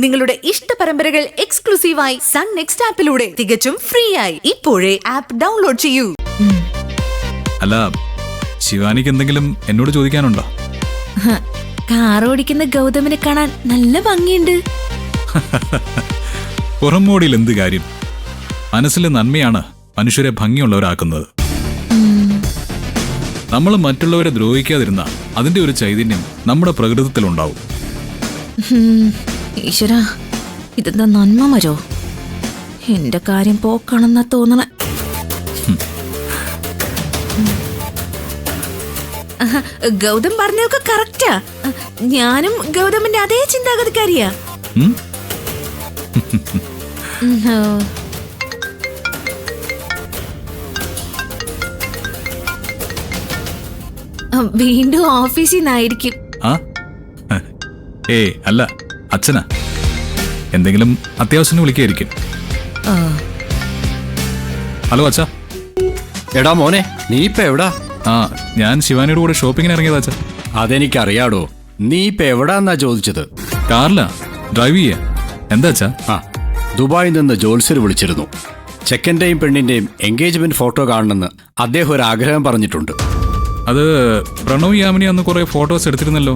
നിങ്ങളുടെ ഇഷ്ട പരമ്പരകൾ എക്സ്ക്ലൂസീവായി സൺ നെക്സ്റ്റ് ആപ്പിലൂടെ തികച്ചും ഫ്രീ ആയി ഇപ്പോഴേ ആപ്പ് ഡൗൺലോഡ് ചെയ്യൂ. അല്ല, ശിവാനിക്ക് എന്തെങ്കിലും എന്നോട് ചോദിക്കാനുണ്ടോ? കാർ ഓടിക്കുന്ന ഗൗതമിനെ കാണാൻ നല്ല ഭംഗിയുണ്ട്. പുറമോടിയിൽ എന്ത് കാര്യം? മനസ്സിലെ നന്മയാണ് മനുഷ്യരെ ഭംഗിയുള്ളവരാക്കുന്നത്. നമ്മൾ മറ്റുള്ളവരെ ദ്രോഹിക്കാതിരുന്ന അതിന്റെ ഒരു ചൈതന്യം നമ്മുടെ പ്രകൃതത്തിലുണ്ടാവും. ഈശ്വര, ഇതെന്താ നന്മ മരോ? എന്റെ കാര്യം പോക്കാണെന്നാ തോന്നണ. ഗൗതം പറഞ്ഞതൊക്കെ കറക്റ്റാ. ഞാനും ഗൗതമിന്റെ അതേ ചിന്താഗതിക്കാരിയാ. വീണ്ടും ഓഫീസിൽ നിന്നായിരിക്കും. അല്ല, അച്ഛനാ. എന്തെങ്കിലും അത്യാവശ്യം വിളിക്കായിരിക്കും. ഹലോ അച്ഛാ. എടാ മോനെ, നീ ഇപ്പൊ എവിടാ? ഞാൻ ശിവാനിയുടെ കൂടെ ഷോപ്പിങ്ങിന് ഇറങ്ങിയതാ അച്ഛാ. അതെനിക്കറിയാടോ. നീ ഇപ്പൊ എവിടാന്നാ ചോദിച്ചത്? കാറിലാ, ഡ്രൈവ് ചെയ്യാ. എന്താ അച്ഛാ? ദുബായിൽ നിന്ന് ജോത്സ്യർ വിളിച്ചിരുന്നു. ചെക്കന്റെയും പെണ്ണിന്റെയും എൻഗേജ്മെന്റ് ഫോട്ടോ കാണണമെന്ന് അദ്ദേഹം ഒരു ആഗ്രഹം പറഞ്ഞിട്ടുണ്ട്. അത് പ്രണവ് യാമിനി അന്ന് കുറെ ഫോട്ടോസ് എടുത്തിരുന്നല്ലോ.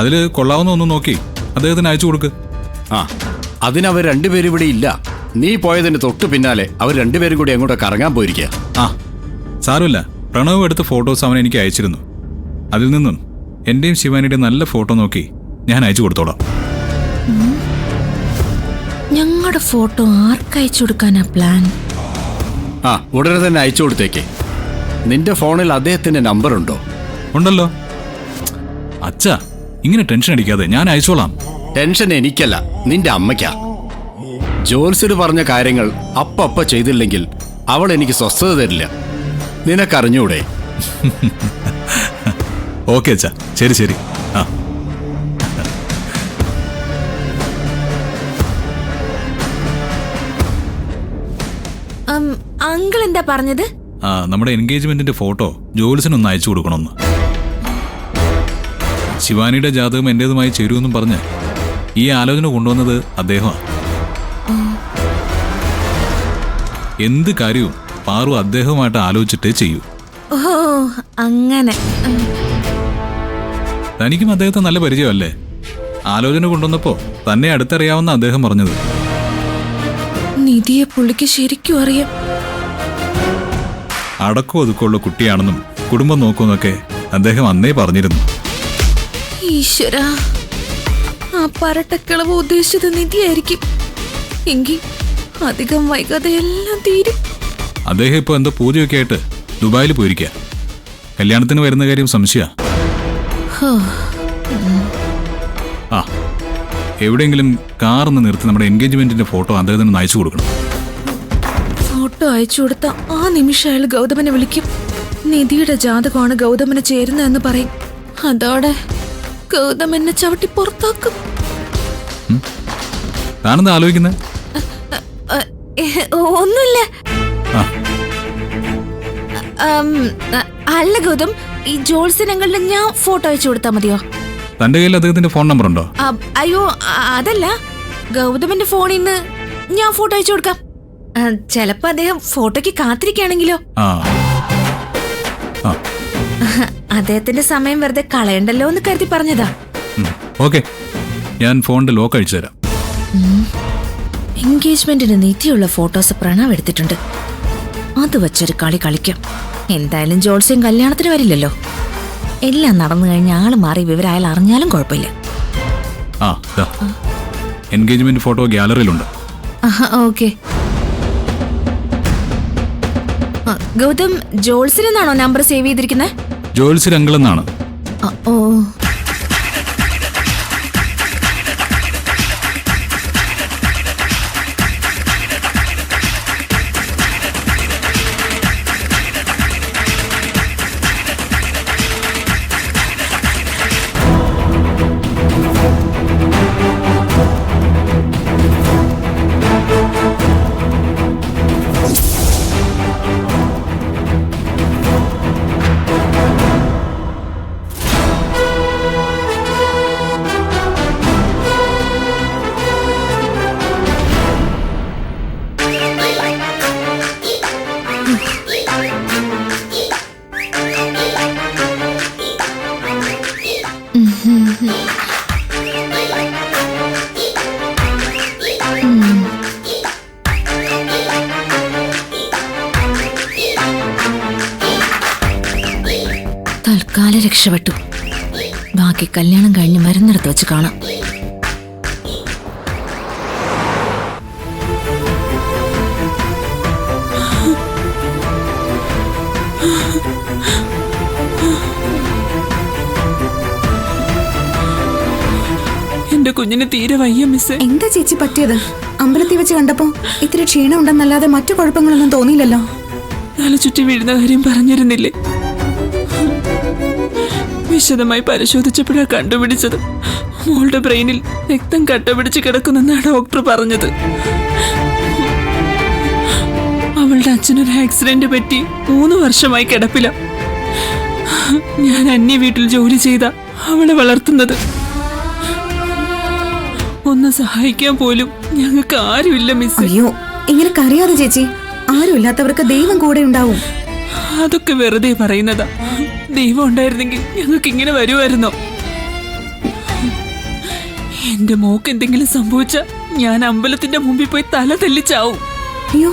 അതില് കൊള്ളാവുന്ന ഒന്ന് നോക്കി അദ്ദേഹത്തിന് അയച്ചു കൊടുക്ക്. അതിനവർ രണ്ടുപേരും ഇവിടെ ഇല്ല. നീ പോയതിന് തൊട്ട് പിന്നാലെ അവർ രണ്ടുപേരും കൂടി അങ്ങോട്ട് കറങ്ങാൻ പോയിരിക്കുക. സാരമില്ല, പ്രണവ് എടുത്ത ഫോട്ടോസ് അവൻ എനിക്ക് അയച്ചിരുന്നു. അതിൽ നിന്നും എന്റെയും ശിവാനിയുടെയും നല്ല ഫോട്ടോ നോക്കി ഞാൻ അയച്ചു കൊടുത്തോളാം. ഞങ്ങളുടെ ഫോട്ടോ ആർക്കയച്ചു കൊടുക്കാനാ പ്ലാൻ? ഉടനെ തന്നെ അയച്ചു കൊടുത്തേക്ക്. നിന്റെ ഫോണിൽ അദ്ദേഹത്തിന്റെ നമ്പർ ഉണ്ടോ? ഉണ്ടല്ലോ. അച്ഛാ, ഇങ്ങനെ ടെൻഷൻ അടിക്കാതെ, ഞാൻ അയച്ചോളാം. ടെൻഷൻ എനിക്കല്ല, നിന്റെ അമ്മയ്ക്കാ. ജോത്സ്യർ പറഞ്ഞ കാര്യങ്ങൾ അപ്പ ചെയ്തില്ലെങ്കിൽ അവൾ എനിക്ക് സ്വസ്ഥത തരില്ല. നിനക്കറിഞ്ഞൂടെ? ഓക്കെ അച്ഛാ, ശരി ശരി. അങ്കിൾ എന്താ പറഞ്ഞത്? നമ്മുടെ എൻഗേജ്മെന്റിന്റെ ഫോട്ടോ ജോത്സ്യനൊന്ന് അയച്ചു കൊടുക്കണമെന്ന്. ശിവാനിയുടെ ജാതകം എന്റേതുമായി ചേരുമെന്നും പറഞ്ഞ് ഈ ആലോചന കൊണ്ടുവന്നത് അദ്ദേഹമാണ്. എന്ത് കാര്യവും പാറു അദ്ദേഹവുമായിട്ട് ആലോചിച്ചിട്ടേ ചെയ്യൂ. അങ്ങനെ. തനിക്കും അദ്ദേഹത്തെ നല്ല പരിചയമല്ലേ? ആലോചന കൊണ്ടുവന്നപ്പോ തന്നെ അടുത്തറിയാവുന്ന അദ്ദേഹം പറഞ്ഞത്. നിധിയെ പുള്ളിക്ക് ശരിക്കും അറിയാം. അടക്കം ഒതുക്കമുള്ള കുട്ടിയാണെന്നും കുടുംബം നോക്കുമെന്നൊക്കെ അദ്ദേഹം അന്നേ പറഞ്ഞിരുന്നു. ഈശ്വര, ആ പരട്ടക്കിളവ് ഉദ്ദേശിച്ചത് നിധിയായിരിക്കും. എങ്കിൽ അധികം വൈകാതെ എല്ലാം തീരും. അദ്ദേഹം ഇപ്പൊ എന്തോ പൂജയൊക്കെ ആയിട്ട് ദുബായിൽ പോയിരിക്കുക. കല്യാണത്തിന് വരുന്ന കാര്യം സംശയ. എവിടെയെങ്കിലും കാറൊന്ന് നിർത്തി നമ്മുടെ എൻഗേജ്മെന്റിന്റെ ഫോട്ടോ അദ്ദേഹത്തിന് അയച്ചു കൊടുക്കണം. ഫോട്ടോ അയച്ചു കൊടുത്ത ആ നിമിഷം അയാൾ ഗൗതമനെ വിളിക്കും. നിധിയുടെ ജാതകമാണ് ഗൗതമന് ചേരുന്നതെന്ന് പറയും. അതോടെ ഗൗതം എന്നെ ചവിട്ടി പുറത്താക്കും. താനെന്താ ആലോചിക്കുന്നത്? ഒന്നുമില്ല. അല്ല ഗൗതം, ഈ ജോത്സ്യനങ്ങളിൽ ഞാൻ ഫോട്ടോ അയച്ചു കൊടുത്താ മതിയോ? തന്റെ കയ്യിൽ അദ്ദേഹത്തിന്റെ ഫോൺ നമ്പർ ഉണ്ടോ? അയ്യോ, അതല്ല, ഗൗതമിന്റെ ഫോണിൽ നിന്ന് ഞാൻ ഫോട്ടോ അയച്ചു കൊടുക്കാം. ചെലപ്പോ അദ്ദേഹം ഫോട്ടോയ്ക്ക് കാത്തിരിക്കുകയാണെങ്കിലോ? അദ്ദേഹത്തിന്റെ സമയം വെറുതെ കളയണ്ടല്ലോ എന്ന് കരുതി പറഞ്ഞതാ. ഓക്കെ, ഞാൻ ഫോണിന്റെ ലോക്ക് അഴിച്ചു തരാം. എൻഗേജ്മെന്റിന് നിധിയുള്ള ഫോട്ടോസ് പ്രണവ് എടുത്തിട്ടുണ്ട്. അത് വെച്ചൊരു കളി കളിക്കാം. എന്തായാലും ജോത്സ്യം കല്യാണത്തിന് വരില്ലല്ലോ. എല്ലാം നടന്നു കഴിഞ്ഞ ആള് മാറി വിവരം അയാൾ അറിഞ്ഞാലും കുഴപ്പമില്ല. എൻഗേജ്മെന്റ് ഫോട്ടോ ഗ്യാലറിയിലുണ്ട്. ഓക്കെ. ഗൗതം ജോത്സ്യനാണോ നമ്പർ സേവ് ചെയ്തിരിക്കുന്നത്? ജോത്സ്യർ അങ്കിൾ എന്നാണ്. ഓ, രക്ഷപ്പെട്ടു. ബാക്കി കല്യാണം കഴിഞ്ഞ് മരുന്നിടത്ത് വെച്ച് കാണാം. എന്റെ കുഞ്ഞിന് തീരെ വയ്യ മിസ്സേ. എന്താ ചേച്ചി പറ്റിയത്? അമ്പലത്തിൽ വെച്ച് കണ്ടപ്പോ ഇത്തിരി ക്ഷീണം ഉണ്ടെന്നല്ലാതെ മറ്റു കുഴപ്പങ്ങളൊന്നും തോന്നിയില്ലല്ലോ. തല ചുറ്റി വീഴുന്ന കാര്യം പറഞ്ഞിരുന്നില്ലേ? വിശദമായി പരിശോധിച്ചപ്പോഴാണ് കണ്ടുപിടിച്ചത്. മോളുടെ ബ്രെയിനിൽ രക്തം കട്ടപിടിച്ച് കിടക്കുന്നെന്നാണ് ഡോക്ടർ പറഞ്ഞത്. അവളുടെ അച്ഛനൊരു ആക്സിഡന്റ് പറ്റി 3 വർഷമായി കിടപ്പില. ഞാൻ അന്യ വീട്ടിൽ ജോലി ചെയ്ത അവളെ വളർത്തുന്നത്. ഒന്ന് സഹായിക്കാൻ പോലും ഞങ്ങൾക്ക് ആരുമില്ല മിസ്. അയ്യോ, ഇങ്ങനെ കരയാതെ ചേച്ചി. ആരുമില്ലാത്തവർക്ക് ദൈവം കൂടെ ഉണ്ടാവും. അതൊക്കെ വെറുതെ പറയുന്നതാ. ദൈവം ഉണ്ടായിരുന്നെങ്കിൽ ഞങ്ങൾക്ക് ഇങ്ങനെ വരുമായിരുന്നോ? എന്റെ മോക്ക് എന്തെങ്കിലും സംഭവിച്ച ഞാൻ അമ്പലത്തിന്റെ മുമ്പിൽ പോയി തല തെല്ലിച്ചാവും. അയ്യോ,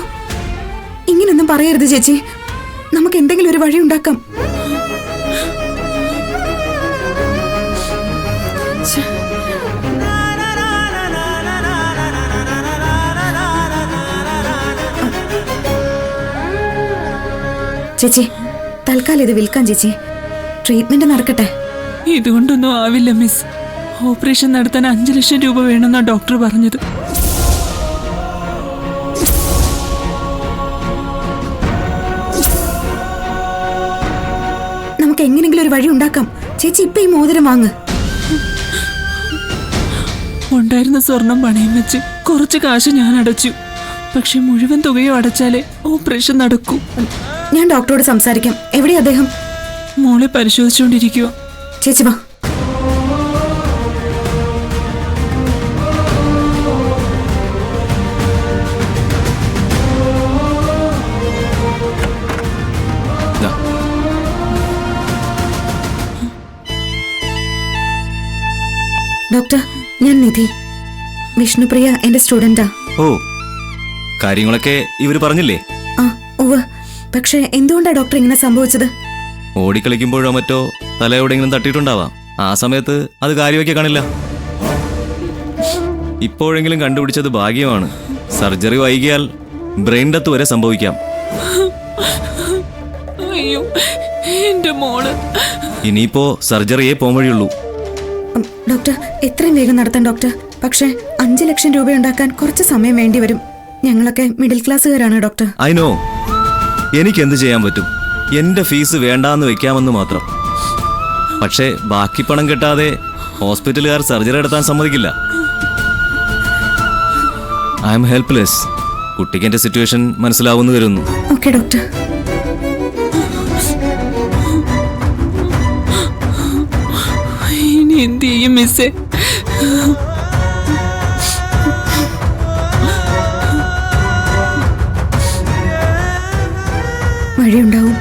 ഇങ്ങനൊന്നും പറയരുത് ചേച്ചി. നമുക്ക് എന്തെങ്കിലും ഒരു വഴി ഉണ്ടാക്കാം. ചേച്ചി, തൽക്കാലം ഇത് വിൽക്കാം ചേച്ചി. ട്രീറ്റ്മെന്റ് നടക്കട്ടെ. ഇതുകൊണ്ടൊന്നും ആവില്ല മിസ്. ഓപ്പറേഷൻ നടത്താൻ 5 ലക്ഷം രൂപ വേണമെന്നാണ് ഡോക്ടർ പറഞ്ഞത്. നമുക്ക് എങ്ങനെങ്കിലും ഒരു വഴി ഉണ്ടാക്കാം. ചേച്ചി ഇപ്പൊ ഈ മോതിരം വാങ്ങ്. ഉണ്ടായിരുന്ന സ്വർണം പണയം വെച്ച് കുറച്ച് കാശ് ഞാൻ അടച്ചു. പക്ഷെ മുഴുവൻ തുകയും അടച്ചാലേ ഓപ്പറേഷൻ നടക്കൂ. ഞാൻ ഡോക്ടറോട് സംസാരിക്കാം. എവിടെയാ അദ്ദേഹം? മോളെ പരിശോധിച്ചുകൊണ്ടിരിക്കുക. ചേച്ചി വാ. ഡോക്ടർ, ഞാൻ നിധി. വിഷ്ണുപ്രിയ എന്റെ സ്റ്റുഡന്റാ. ഓ, കാര്യങ്ങളൊക്കെ ഇവര് പറഞ്ഞില്ലേ? ആ, ഉവ്വ്. പക്ഷെ എന്തുകൊണ്ടാ ഡോക്ടർ ഇങ്ങനെ സംഭവിച്ചത്? ഓടിക്കളിക്കുമ്പോഴോ മറ്റോ തല എവിടെയെങ്കിലും തട്ടിയിട്ടുണ്ടാവാം. ആ സമയത്ത് അത് കാര്യമൊക്കെ കാണില്ല. ഇപ്പോഴെങ്കിലും കണ്ടുപിടിച്ചത് ഭാഗ്യമാണ്. സർജറി വൈകിയാൽ ബ്രെയിൻ ഡെത്ത് വരെ സംഭവിക്കാം. അയ്യോ, എന്റെ മോള്. ഇനിയിപ്പോ സർജറിയെ പോംവഴിയുള്ളൂ. ഡോക്ടർ, എത്രയും വേഗം നടത്താൻ ഡോക്ടർ. പക്ഷെ 5 ലക്ഷം രൂപ ഉണ്ടാക്കാൻ കുറച്ച് സമയം വേണ്ടി വരും. ഞങ്ങളൊക്കെ മിഡിൽ ക്ലാസ്സുകാരാണ് ഡോക്ടർ. I know. എനിക്ക് എന്ത് ചെയ്യാൻ പറ്റും? എന്റെ ഫീസ് വേണ്ടാന്ന് വെക്കാമെന്ന് മാത്രം. പക്ഷേ ബാക്കി പണം കിട്ടാതെ ഹോസ്പിറ്റലുകാർ സർജറി നടത്താൻ സമ്മതിക്കില്ല. I M helpless. കുട്ടിക്ക് എന്റെ സിറ്റുവേഷൻ മനസ്സിലാവുന്നു കരുതുന്നു. Okay doctor. ഇനി എന്ത് ചെയ്യും മിസ്സേ? വഴിയുണ്ടാവും.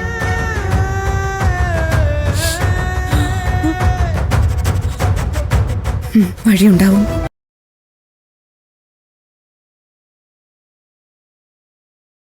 വഴിയുണ്ടാവും.